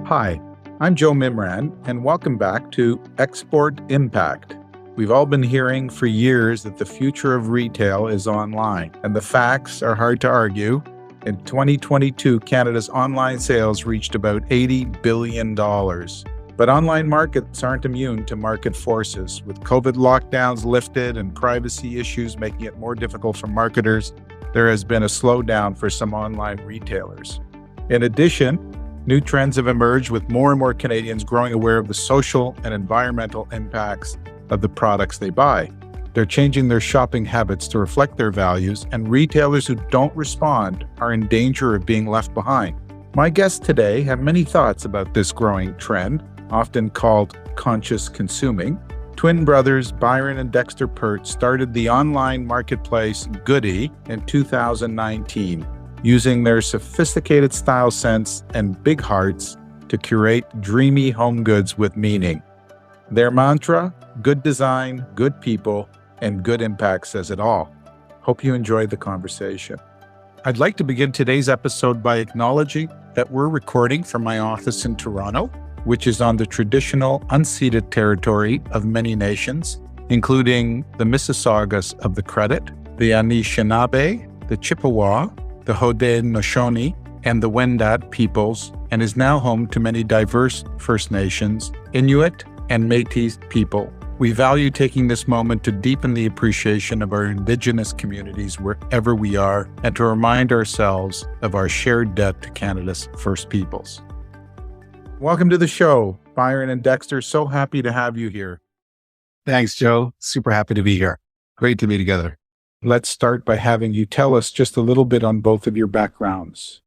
Hi, I'm Joe Mimran, and welcome back to Export Impact. We've all been hearing for years that the future of retail is online, and the facts are hard to argue. In 2022, Canada's online sales reached about $80 billion. But online markets aren't immune to market forces. With COVID lockdowns lifted and privacy issues making it more difficult for marketers, there has been a slowdown for some online retailers. In addition, new trends have emerged with more and more Canadians growing aware of the social and environmental impacts of the products they buy. They're changing their shopping habits to reflect their values, and retailers who don't respond are in danger of being left behind. My guests today have many thoughts about this growing trend, often called conscious consuming. Twin brothers Byron and Dexter Peart started the online marketplace Goodee in 2019, using their sophisticated style sense and big hearts to curate dreamy home goods with meaning. Their mantra, good design, good people, and good impact says it all. Hope you enjoyed the conversation. I'd like to begin today's episode by acknowledging that we're recording from my office in Toronto, which is on the traditional unceded territory of many nations, including the Mississaugas of the Credit, the Anishinaabe, the Chippewa, the Haudenosaunee, and the Wendat peoples, and is now home to many diverse First Nations, Inuit, and Métis people. We value taking this moment to deepen the appreciation of our Indigenous communities wherever we are, and to remind ourselves of our shared debt to Canada's First Peoples. Welcome to the show, Byron and Dexter. So happy to have you here. Thanks, Joe. Super happy to be here. Great to be together. Let's start by having you tell us just a little bit on both of your backgrounds.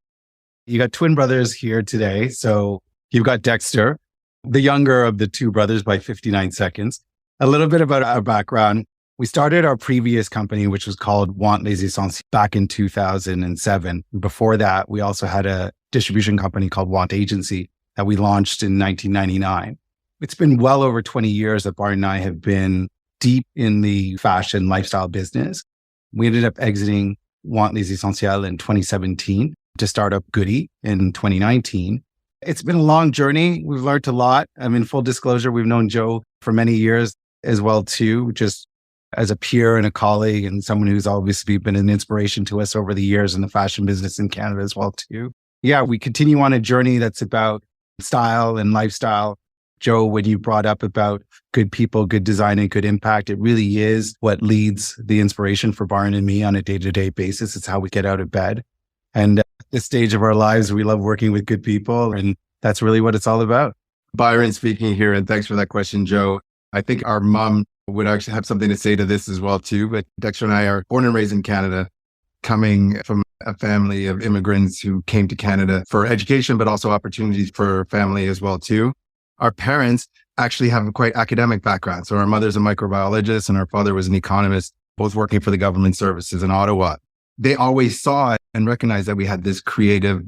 You got twin brothers here today. So you've got Dexter, the younger of the two brothers by 59 seconds. A little bit about our background. We started our previous company, which was called Want Les Essentiels, back in 2007. Before that, we also had a distribution company called Want Agency that we launched in 1999. It's been well over 20 years that Byron and I have been deep in the fashion lifestyle business. We ended up exiting Want Les Essentiels in 2017 to start up Goodee in 2019. It's been a long journey. We've learned a lot. I mean, full disclosure, we've known Joe for many years as well too, just as a peer and a colleague and someone who's obviously been an inspiration to us over the years in the fashion business in Canada as well too. Yeah, we continue on a journey that's about style and lifestyle. Joe, when you brought up about good people, good design, and good impact, it really is what leads the inspiration for Byron and me on a day-to-day basis. It's how we get out of bed. And at this stage of our lives, we love working with good people, and that's really what it's all about. Byron speaking here, and thanks for that question, Joe. I think our mom would actually have something to say to this as well, too. But Dexter and I are born and raised in Canada, coming from a family of immigrants who came to Canada for education, but also opportunities for family as well, too. Our parents actually have a quite academic background. So our mother's a microbiologist and our father was an economist, both working for the government services in Ottawa. They always saw and recognized that we had this creative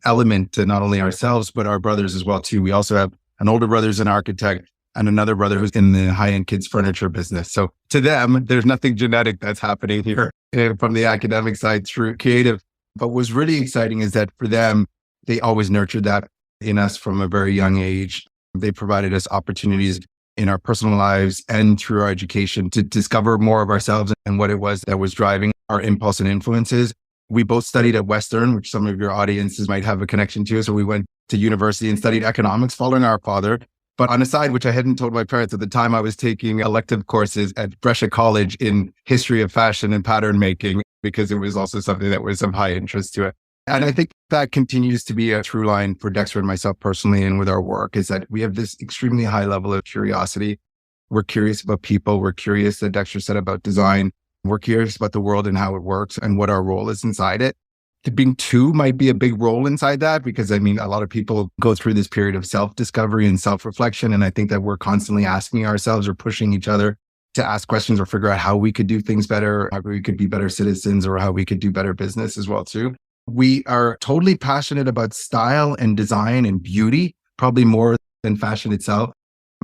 element to not only ourselves, but our brothers as well, too. We also have an older brother who's an architect and another brother who's in the high-end kids furniture business. So to them, there's nothing genetic that's happening here from the academic side through creative. But what's really exciting is that for them, they always nurtured that in us from a very young age. They provided us opportunities in our personal lives and through our education to discover more of ourselves and what it was that was driving our impulse and influences. We both studied at Western, which some of your audiences might have a connection to. So we went to university and studied economics following our father. But on a side, which I hadn't told my parents at the time, I was taking elective courses at Brescia College in history of fashion and pattern making, because it was also something that was of high interest to it. And I think that continues to be a through line for Dexter and myself personally and with our work, is that we have this extremely high level of curiosity. We're curious about people. We're curious, that Dexter said, about design. We're curious about the world and how it works and what our role is inside it. Being two might be a big role inside that, because I mean, a lot of people go through this period of self-discovery and self-reflection. And I think that we're constantly asking ourselves or pushing each other to ask questions or figure out how we could do things better, how we could be better citizens, or how we could do better business as well too. We are totally passionate about style and design and beauty, probably more than fashion itself.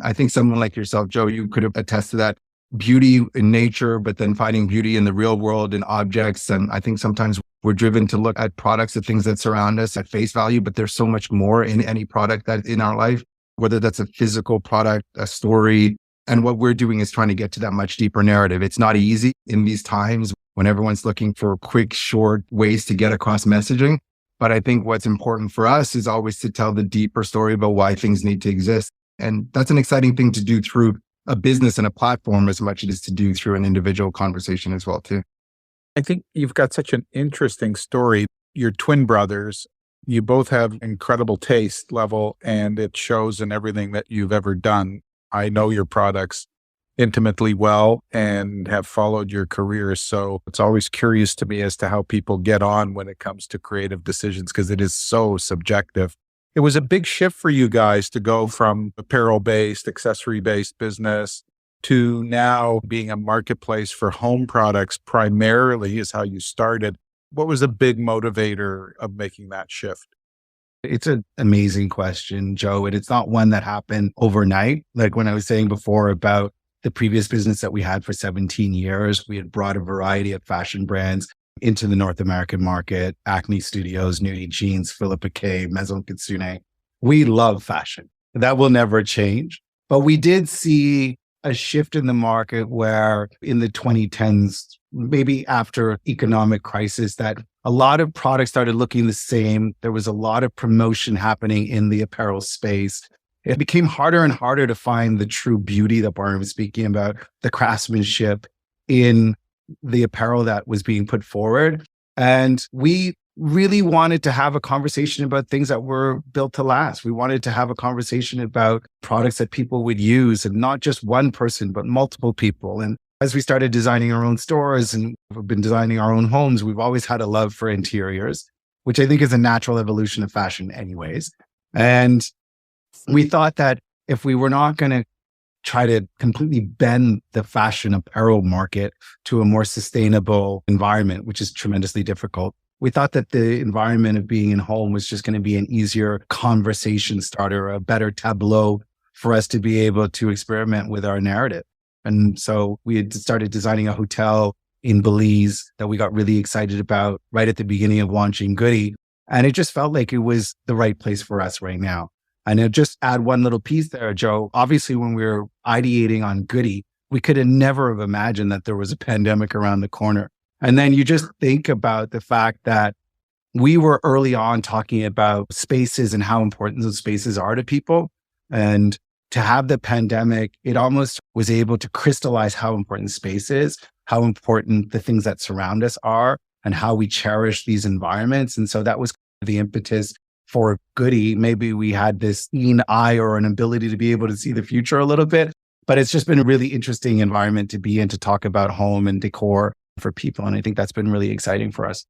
I think someone like yourself, Joe, you could attest to that. Beauty in nature, but then finding beauty in the real world in objects. And I think sometimes We're driven to look at products, at things that surround us at face value, but there's so much more in any product that in our life, whether that's a physical product, a story. And what we're doing is trying to get to that much deeper narrative. It's not easy in these times when everyone's looking for quick, short ways to get across messaging. But I think what's important for us is always to tell the deeper story about why things need to exist. And that's an exciting thing to do through a business and a platform as much as it is to do through an individual conversation as well, too. I think you've got such an interesting story. Your twin brothers, you both have incredible taste level, and it shows in everything that you've ever done. I know your products intimately well and have followed your careers. So it's always curious to me as to how people get on when it comes to creative decisions, because it is so subjective. It was a big shift for you guys to go from apparel-based, accessory-based business to now being a marketplace for home products primarily is how you started. What was a big motivator of making that shift? It's an amazing question, Joe. And it's not one that happened overnight. Like when I was saying before about the previous business that we had for 17 years, we had brought a variety of fashion brands into the North American market: Acne Studios, Nudie Jeans, Philippa K, Maison Kitsune. We love fashion. That will never change. But we did see a shift in the market where in the 2010s, maybe after economic crisis, that a lot of products started looking the same. There was a lot of promotion happening in the apparel space. It became harder and harder to find the true beauty that Byron was speaking about, the craftsmanship in the apparel that was being put forward. And we really wanted to have a conversation about things that were built to last. We wanted to have a conversation about products that people would use, and not just one person, but multiple people. And as we started designing our own stores and we've been designing our own homes, we've always had a love for interiors, which I think is a natural evolution of fashion anyways. And we thought that if we were not going to try to completely bend the fashion apparel market to a more sustainable environment, which is tremendously difficult, we thought that the environment of being in home was just going to be an easier conversation starter, a better tableau for us to be able to experiment with our narrative. And so we had started designing a hotel in Belize that we got really excited about right at the beginning of launching Goodee. And it just felt like it was the right place for us right now. And I'll just add one little piece there, Joe. Obviously, when we were ideating on Goodee, we could have never have imagined that there was a pandemic around the corner. And then you just think about the fact that we were early on talking about spaces and how important those spaces are to people. And to have the pandemic, it almost was able to crystallize how important space is, how important the things that surround us are, and how we cherish these environments. And so that was the impetus for Goodee. Maybe we had this keen eye or an ability to be able to see the future a little bit, but it's just been a really interesting environment to be in, to talk about home and decor for people. And I think that's been really exciting for us.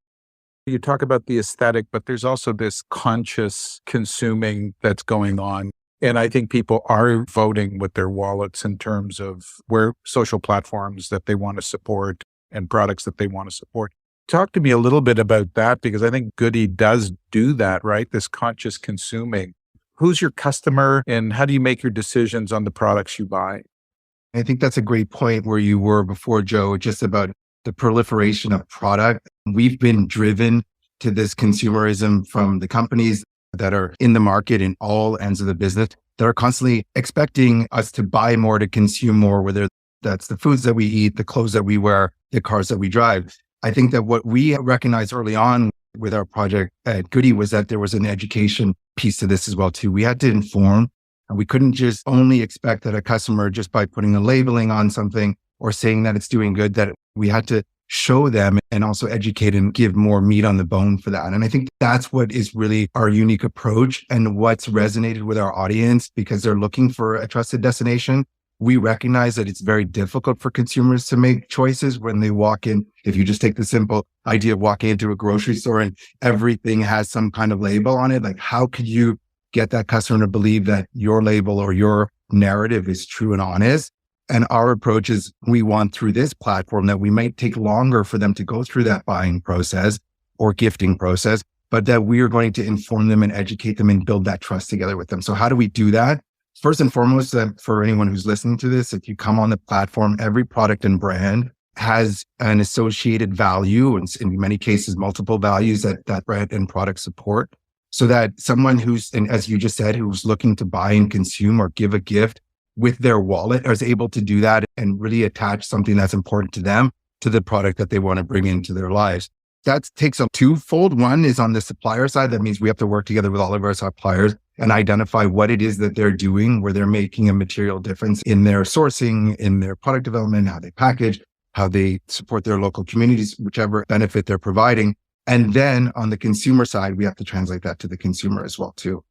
You talk about the aesthetic, but there's also this conscious consuming that's going on. And I think people are voting with their wallets in terms of where social platforms that they want to support and products that they want to support. Talk to me a little bit about that, because I think Goodee does do that, right? This conscious consuming. Who's your customer and how do you make your decisions on the products you buy? I think that's a great point where you were before, Joe, just about the proliferation of product. We've been driven to this consumerism from the companies that are in the market in all ends of the business that are constantly expecting us to buy more, to consume more, whether that's the foods that we eat, the clothes that we wear, the cars that we drive. I think that what we recognized early on with our project at Goodee was that there was an education piece to this as well too. We had to inform, and we couldn't just only expect that a customer, just by putting a labeling on something or saying that it's doing good, that we had to show them and also educate and give more meat on the bone for that. And I think that's what is really our unique approach and what's resonated with our audience, because they're looking for a trusted destination. We recognize that it's very difficult for consumers to make choices when they walk in. If you just take the simple idea of walking into a grocery store and everything has some kind of label on it, like how could you get that customer to believe that your label or your narrative is true and honest? And our approach is we want through this platform that we might take longer for them to go through that buying process or gifting process, but that we are going to inform them and educate them and build that trust together with them. So how do we do that? First and foremost, for anyone who's listening to this, if you come on the platform, every product and brand has an associated value, and in many cases, multiple values that brand and product support. So that someone who's, and as you just said, who's looking to buy and consume or give a gift with their wallet is able to do that and really attach something that's important to them to the product that they want to bring into their lives. That takes a twofold. One is on the supplier side. That means we have to work together with all of our suppliers and identify what it is that they're doing, where they're making a material difference in their sourcing, in their product development, how they package, how they support their local communities, whichever benefit they're providing. And then on the consumer side, we have to translate that to the consumer as well, too.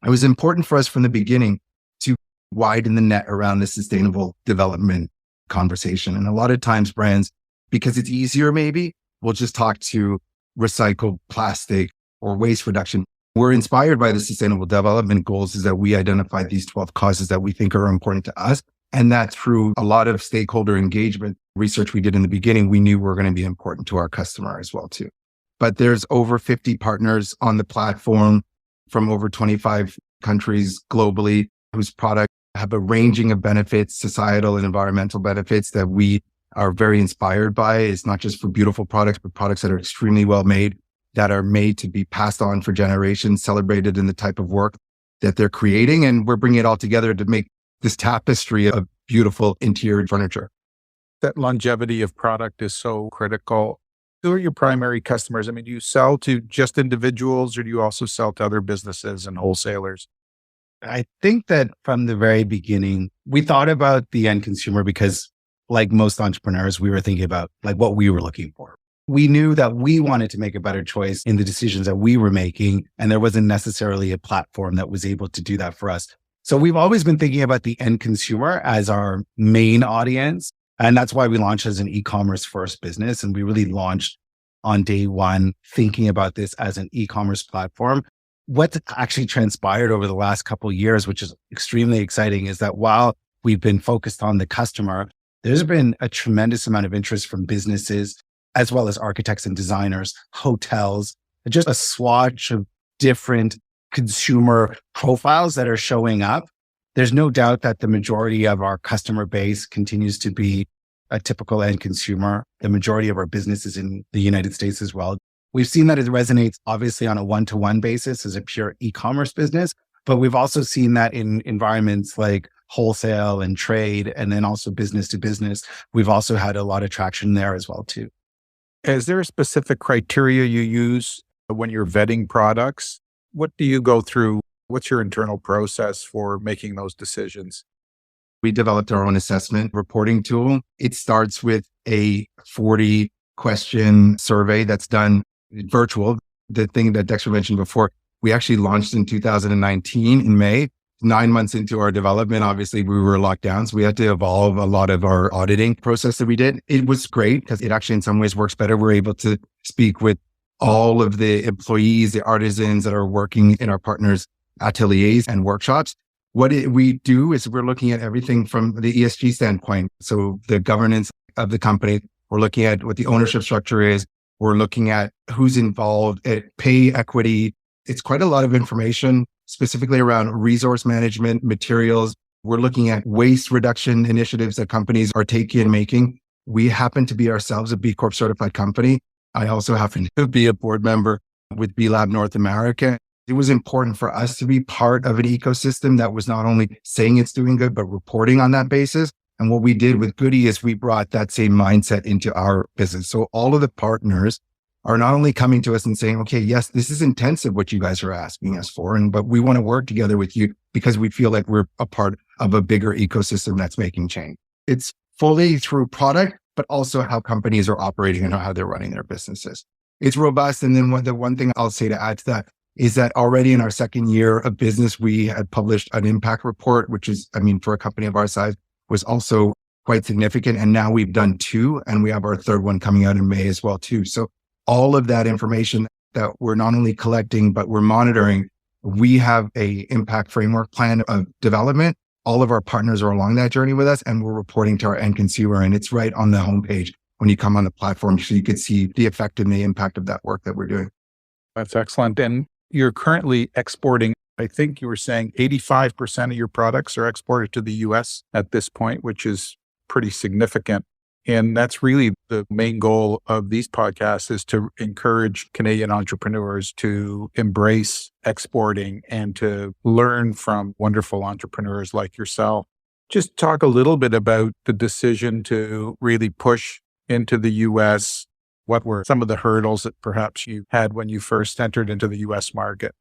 It was important for us from the beginning to widen the net around the sustainable development conversation. And a lot of times brands, because it's easier maybe, will just talk to recycled plastic or waste reduction. We're inspired by the sustainable development goals is that we identified these 12 causes that we think are important to us. And that through a lot of stakeholder engagement research we did in the beginning, we knew were going to be important to our customer as well, too. But there's over 50 partners on the platform from over 25 countries globally whose products have a ranging of benefits, societal and environmental benefits that we are very inspired by. It's not just for beautiful products, but products that are extremely well made, that are made to be passed on for generations, celebrated in the type of work that they're creating. And we're bringing it all together to make this tapestry of beautiful interior furniture. That longevity of product is so critical. Who are your primary customers? I mean, do you sell to just individuals or do you also sell to other businesses and wholesalers? I think that from the very beginning, we thought about the end consumer because like most entrepreneurs, we were thinking about like what we were looking for. We knew that we wanted to make a better choice in the decisions that we were making. And there wasn't necessarily a platform that was able to do that for us. So we've always been thinking about the end consumer as our main audience. And that's why we launched as an e-commerce first business. And we really launched on day one, thinking about this as an e-commerce platform. What's actually transpired over the last couple of years, which is extremely exciting, is that while we've been focused on the customer, there's been a tremendous amount of interest from businesses, as well as architects and designers, hotels, just a swatch of different consumer profiles that are showing up. There's no doubt that the majority of our customer base continues to be a typical end consumer. The majority of our business is in the United States as well. We've seen that it resonates obviously on a one-to-one basis as a pure e-commerce business, but we've also seen that in environments like wholesale and trade, and then also business to business. We've also had a lot of traction there as well too. Is there a specific criteria you use when you're vetting products? What do you go through? What's your internal process for making those decisions? We developed our own assessment reporting tool. It starts with a 40-question survey that's done virtual. The thing that Dexter mentioned before, we actually launched in 2019 in May. 9 months into our development, obviously we were locked down. So we had to evolve a lot of our auditing process that we did. It was great because it actually in some ways works better. We're able to speak with all of the employees, the artisans that are working in our partners' ateliers and workshops. What we do is we're looking at everything from the ESG standpoint. So the governance of the company, we're looking at what the ownership structure is. We're looking at who's involved at pay equity. It's quite a lot of information, specifically around resource management, materials. We're looking at waste reduction initiatives that companies are taking and making. We happen to be ourselves a B Corp certified company. I also happen to be a board member with B Lab North America. It was important for us to be part of an ecosystem that was not only saying it's doing good, but reporting on that basis. And what we did with Goodee is we brought that same mindset into our business. So all of the partners are not only coming to us and saying, okay, yes, this is intensive what you guys are asking us for, but we want to work together with you because we feel like we're a part of a bigger ecosystem that's making change. It's fully through product, but also how companies are operating and how they're running their businesses. It's robust. And then the one thing I'll say to add to that is that already in our second year of business, we had published an impact report, which is, for a company of our size, was also quite significant. And now we've done 2, and we have our third one coming out in May as well too. So all of that information that we're not only collecting, but we're monitoring, we have a impact framework plan of development. All of our partners are along that journey with us, and we're reporting to our end consumer. And it's right on the homepage when you come on the platform, so you could see the effect and the impact of that work that we're doing. That's excellent. And you're currently exporting, I think you were saying 85% of your products are exported to the US at this point, which is pretty significant. And that's really the main goal of these podcasts, is to encourage Canadian entrepreneurs to embrace exporting and to learn from wonderful entrepreneurs like yourself. Just talk a little bit about the decision to really push into the US. What were some of the hurdles that perhaps you had when you first entered into the US market?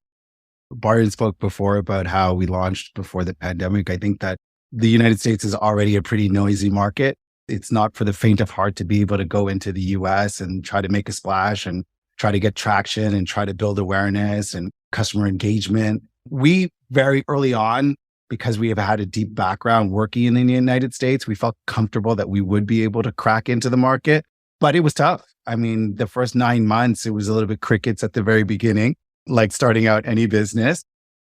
Byron spoke before about how we launched before the pandemic. I think that the United States is already a pretty noisy market. It's not for the faint of heart to be able to go into the US and try to make a splash and try to get traction and try to build awareness and customer engagement. We very early on, because we have had a deep background working in the United States, we felt comfortable that we would be able to crack into the market, but it was tough. I mean, the first 9 months, it was a little bit crickets at the very beginning, like starting out any business,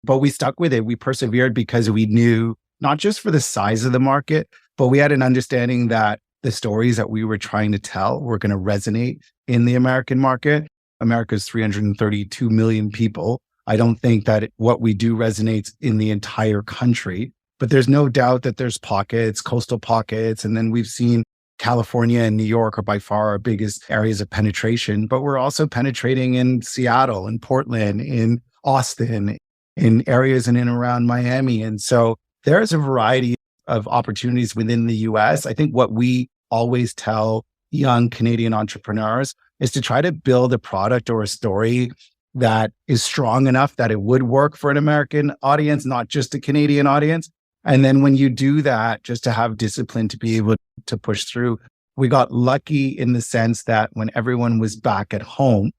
but we stuck with it. We persevered because we knew not just for the size of the market, but we had an understanding that the stories that we were trying to tell were going to resonate in the American market. America's 332 million people. I don't think that what we do resonates in the entire country, but there's no doubt that there's pockets, coastal pockets. And then we've seen California and New York are by far our biggest areas of penetration, but we're also penetrating in Seattle, in Portland, in Austin, in areas in and around Miami. And so there's a variety of opportunities within the US. I think what we always tell young Canadian entrepreneurs is to try to build a product or a story that is strong enough that it would work for an American audience, not just a Canadian audience. And then when you do that, just to have discipline to be able to push through. We got lucky in the sense that when everyone was back at home,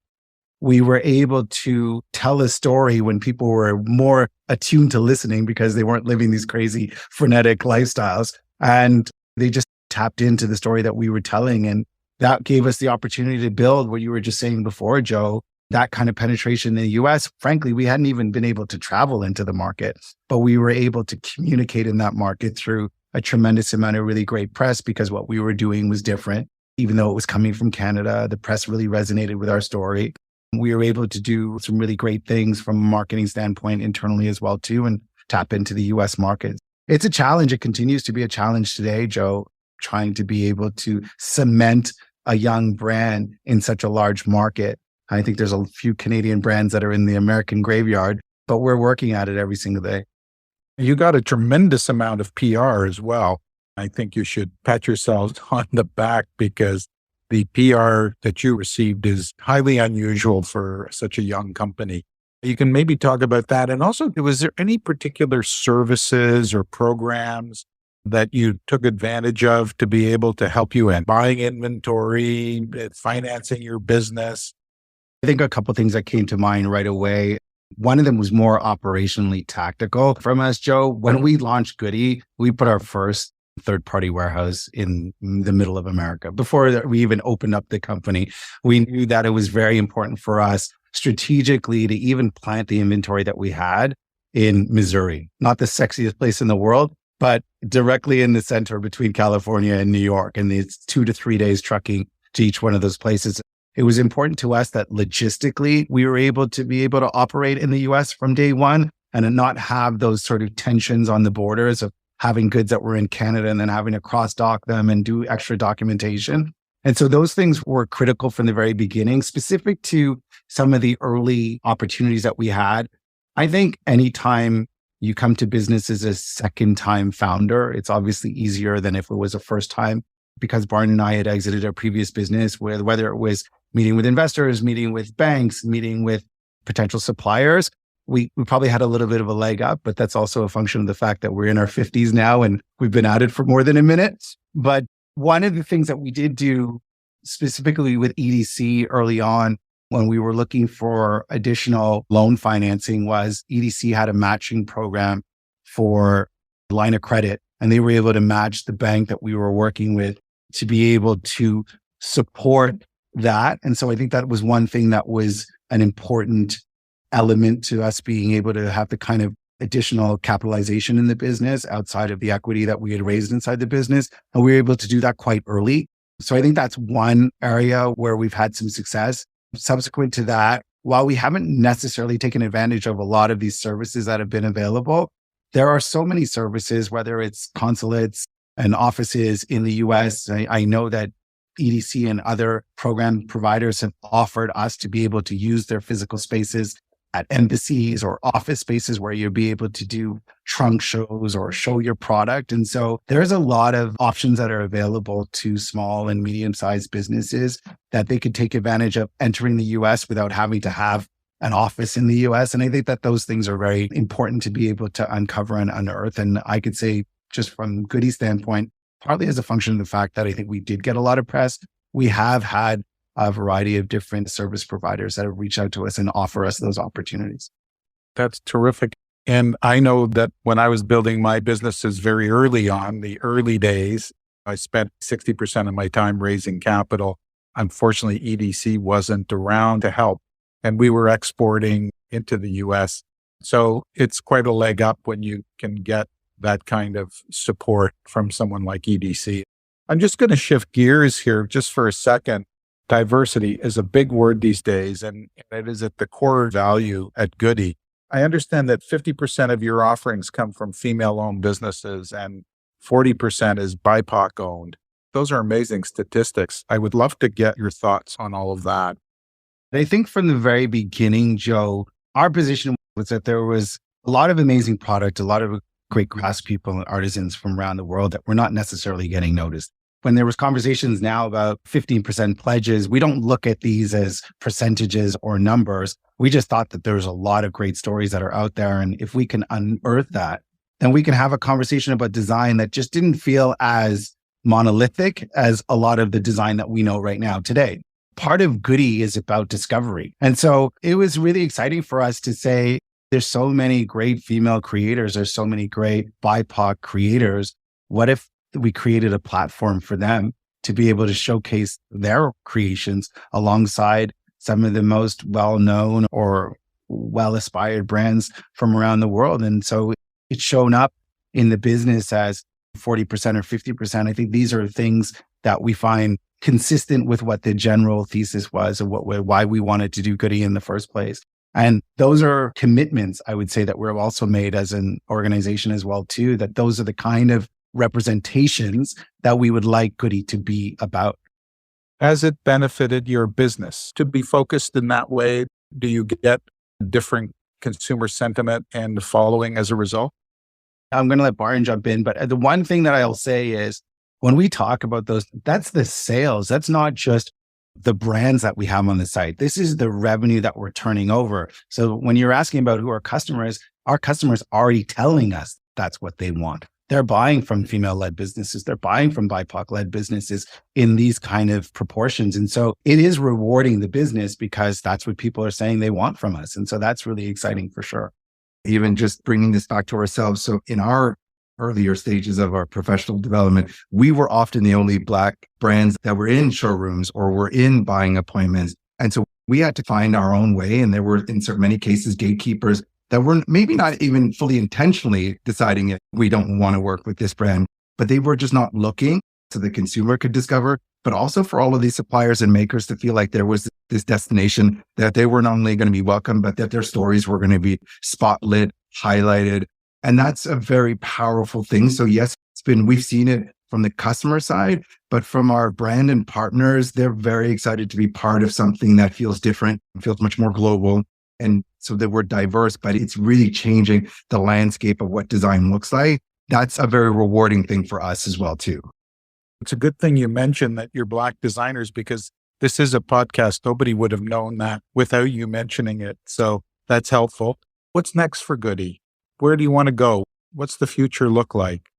we were able to tell a story when people were more attuned to listening because they weren't living these crazy frenetic lifestyles. And they just tapped into the story that we were telling. And that gave us the opportunity to build what you were just saying before, Joe, that kind of penetration in the US. Frankly, we hadn't even been able to travel into the market, but we were able to communicate in that market through a tremendous amount of really great press because what we were doing was different. Even though it was coming from Canada, the press really resonated with our story. We were able to do some really great things from a marketing standpoint internally as well, too, and tap into the US market. It's a challenge. It continues to be a challenge today, Joe, trying to be able to cement a young brand in such a large market. I think there's a few Canadian brands that are in the American graveyard, but we're working at it every single day. You got a tremendous amount of PR as well. I think you should pat yourselves on the back because the PR that you received is highly unusual for such a young company. You can maybe talk about that. And also, was there any particular services or programs that you took advantage of to be able to help you in buying inventory, financing your business? I think a couple of things that came to mind right away. One of them was more operationally tactical from us, Joe. When we launched Goodee, we put our first third-party warehouse in the middle of America. Before we even opened up the company, we knew that it was very important for us strategically to even plant the inventory that we had in Missouri. Not the sexiest place in the world, but directly in the center between California and New York. And it's 2 to 3 days trucking to each one of those places. It was important to us that logistically we were able to operate in the US from day one and not have those sort of tensions on the borders of having goods that were in Canada and then having to cross-dock them and do extra documentation. And so those things were critical from the very beginning, specific to some of the early opportunities that we had. I think anytime you come to business as a second-time founder, it's obviously easier than if it was a first time, because Byron and I had exited our previous business, whether it was meeting with investors, meeting with banks, meeting with potential suppliers. We probably had a little bit of a leg up, but that's also a function of the fact that we're in our 50s now and we've been at it for more than a minute. But one of the things that we did do specifically with EDC early on when we were looking for additional loan financing was EDC had a matching program for line of credit, and they were able to match the bank that we were working with to be able to support that. And so I think that was one thing that was an important element to us being able to have the kind of additional capitalization in the business outside of the equity that we had raised inside the business. And we were able to do that quite early. So I think that's one area where we've had some success. Subsequent to that, while we haven't necessarily taken advantage of a lot of these services that have been available, there are so many services, whether it's consulates, and offices in the US. I know that EDC and other program providers have offered us to be able to use their physical spaces at embassies or office spaces where you'll be able to do trunk shows or show your product. And so there's a lot of options that are available to small and medium-sized businesses that they could take advantage of entering the US without having to have an office in the US. And I think that those things are very important to be able to uncover and unearth. And I could say, just from Goodee's standpoint, partly as a function of the fact that I think we did get a lot of press, we have had a variety of different service providers that have reached out to us and offer us those opportunities. That's terrific. And I know that when I was building my businesses very early on, the early days, I spent 60% of my time raising capital. Unfortunately, EDC wasn't around to help, and we were exporting into the US. So it's quite a leg up when you can get that kind of support from someone like EDC. I'm just going to shift gears here just for a second. Diversity is a big word these days, and it is at the core value at Goodee. I understand that 50% of your offerings come from female-owned businesses and 40% is BIPOC-owned. Those are amazing statistics. I would love to get your thoughts on all of that. I think from the very beginning, Joe, our position was that there was a lot of amazing product, a lot of great craftspeople and artisans from around the world that were not necessarily getting noticed. When there was conversations now about 15% pledges, we don't look at these as percentages or numbers. We just thought that there's a lot of great stories that are out there. And if we can unearth that, then we can have a conversation about design that just didn't feel as monolithic as a lot of the design that we know right now today. Part of Goodee is about discovery. And so it was really exciting for us to say, there's so many great female creators. There's so many great BIPOC creators. What if we created a platform for them to be able to showcase their creations alongside some of the most well-known or well-aspired brands from around the world? And so it's shown up in the business as 40% or 50%. I think these are things that we find consistent with what the general thesis was and why we wanted to do Goodee in the first place. And those are commitments, I would say, that we've also made as an organization as well, too, that those are the kind of representations that we would like Goodee to be about. Has it benefited your business to be focused in that way? Do you get different consumer sentiment and following as a result? I'm going to let Byron jump in, but the one thing that I'll say is when we talk about those, that's the sales. That's not just the brands that we have on the site. This is the revenue that we're turning over. So when you're asking about who our customers already telling us that's what they want. They're buying from female-led businesses. They're buying from BIPOC-led businesses in these kind of proportions. And so it is rewarding the business because that's what people are saying they want from us. And so that's really exciting for sure. Even just bringing this back to ourselves. So in our earlier stages of our professional development, we were often the only Black brands that were in showrooms or were in buying appointments. And so we had to find our own way. And there were, in many cases, gatekeepers that were maybe not even fully intentionally deciding it. We don't want to work with this brand, but they were just not looking so the consumer could discover, but also for all of these suppliers and makers to feel like there was this destination that they were not only going to be welcome, but that their stories were going to be spotlit, highlighted. And that's a very powerful thing. So yes, we've seen it from the customer side, but from our brand and partners, they're very excited to be part of something that feels different, feels much more global. And so that we're diverse, but it's really changing the landscape of what design looks like. That's a very rewarding thing for us as well, too. It's a good thing you mentioned that you're Black designers because this is a podcast. Nobody would have known that without you mentioning it. So that's helpful. What's next for Goodee? Where do you want to go? What's the future look like?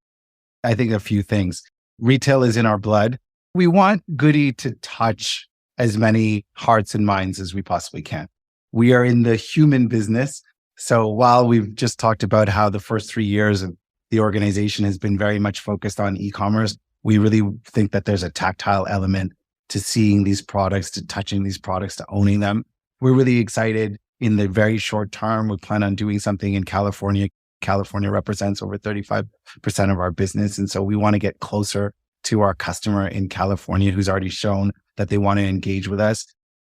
I think a few things. Retail is in our blood. We want Goodee to touch as many hearts and minds as we possibly can. We are in the human business. So while we've just talked about how the first 3 years of the organization has been very much focused on e-commerce, we really think that there's a tactile element to seeing these products, to touching these products, to owning them. We're really excited in the very short term. We plan on doing something in California. California represents over 35% of our business. And so we want to get closer to our customer in California who's already shown that they want to engage with us.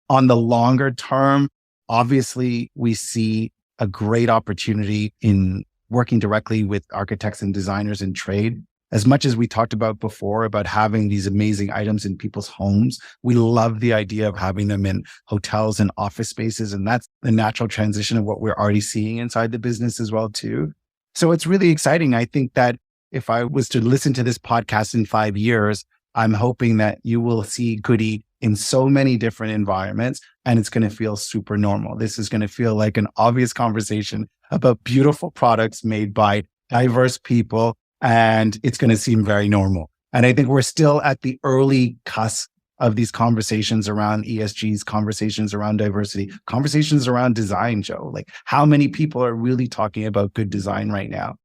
On the longer term, obviously, we see a great opportunity in working directly with architects and designers in trade As much as we talked about before about having these amazing items in people's homes, we love the idea of having them in hotels and office spaces. And that's the natural transition of what we're already seeing inside the business as well, too. So it's really exciting. I think that if I was to listen to this podcast in 5 years, I'm hoping that you will see Goodee in so many different environments, and it's going to feel super normal. This is going to feel like an obvious conversation about beautiful products made by diverse people, and it's going to seem very normal. And I think we're still at the early cusp of these conversations around ESGs, conversations around diversity, conversations around design, Joe. Like, how many people are really talking about good design right now?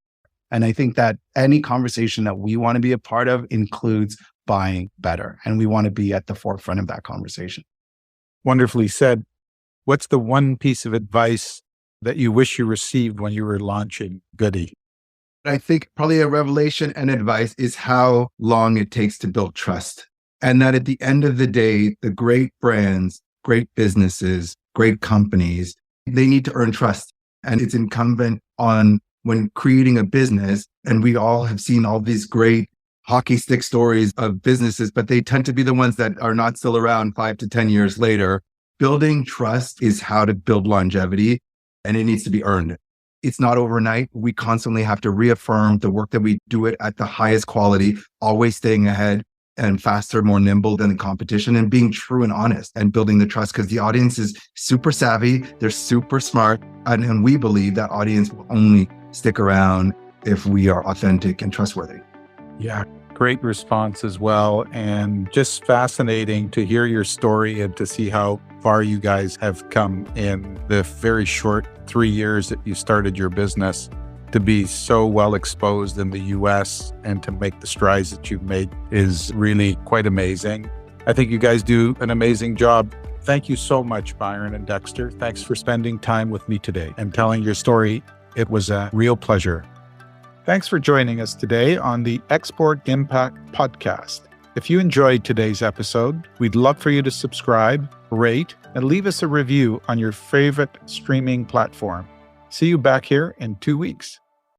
And I think that any conversation that we want to be a part of includes buying better. And we want to be at the forefront of that conversation. Wonderfully said. What's the one piece of advice that you wish you received when you were launching Goodee? I think probably a revelation and advice is how long it takes to build trust. And that at the end of the day, the great brands, great businesses, great companies, they need to earn trust. And it's incumbent on when creating a business, and we all have seen all these great hockey stick stories of businesses, but they tend to be the ones that are not still around 5 to 10 years later. Building trust is how to build longevity, and it needs to be earned. It's not overnight. We constantly have to reaffirm the work that we do it at the highest quality, always staying ahead and faster, more nimble than the competition, and being true and honest and building the trust, because the audience is super savvy. They're super smart. And we believe that audience will only stick around if we are authentic and trustworthy. Yeah, great response as well. And just fascinating to hear your story and to see how far you guys have come in the very short 3 years that you started your business, to be so well exposed in the US and to make the strides that you've made is really quite amazing. I think you guys do an amazing job. Thank you so much, Byron and Dexter. Thanks for spending time with me today and telling your story. It was a real pleasure. Thanks for joining us today on the Export Impact podcast. If you enjoyed today's episode, we'd love for you to subscribe, rate, and leave us a review on your favorite streaming platform. See you back here in 2 weeks.